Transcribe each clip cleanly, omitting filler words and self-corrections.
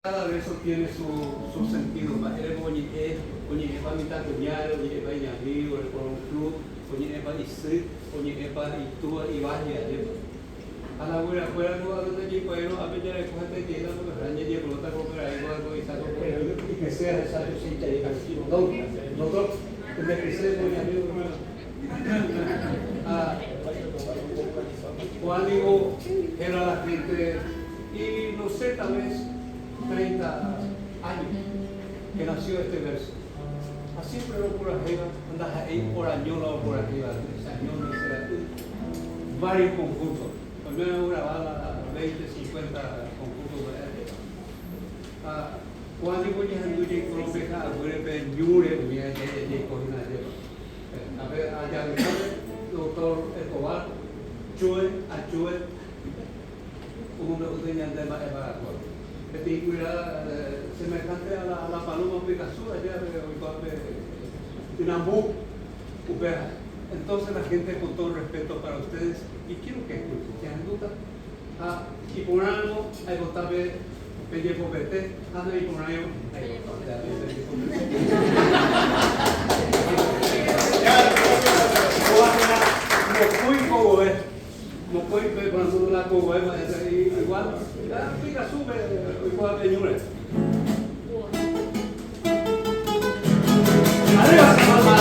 Cada de eso tiene su sentido. Oye, epa mitad cuñado, oye, epa y amigo, el club, oye, epa y sí, oye, epa y tú y vaya. A la buena, fuera no a donde yo puedo, a veces le coge te queda, porque la niña con otra cosa, ahí va algo y saco y que sea necesario sin que diga así. Nosotros, desde que se mi amigo, Juan digo, era la gente, y no sé, tal vez 30 años que nació este verso. Así pero por arriba, andas ahí por añola o por arriba, añola y será varios conjuntos. Primero grababa 20, 50 conjuntos de arriba. Cuando yo anduve en Colombia, abuelo de Yure, me de cocina de a ver, allá el doctor Escobar, Chue, a Chue, como me gustaría de más para semejante a la paloma Picasso allá de Nambú, Upera. Entonces la gente, con todo respeto para ustedes, y quiero que escuchen, que han duda, y por algo hay votabe pellejo vete, anda y por algo hay no puede ver cuando la coba igual Picasso igual de Ñure. Arriba, mamá.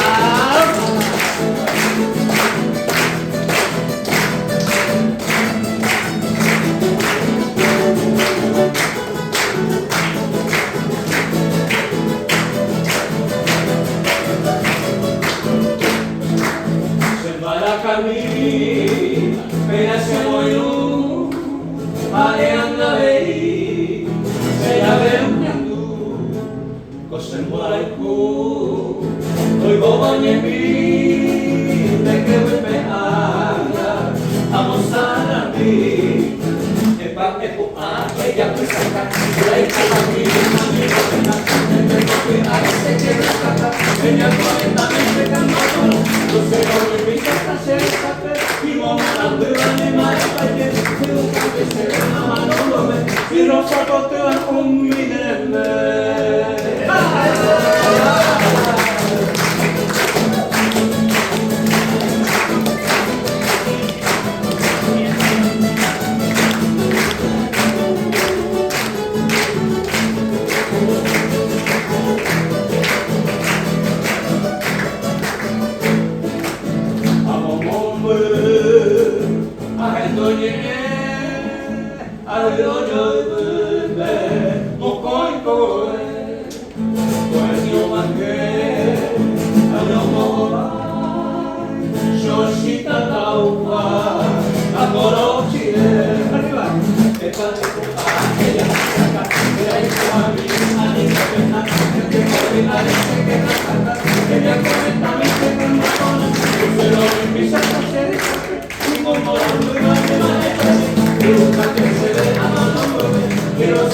Quiero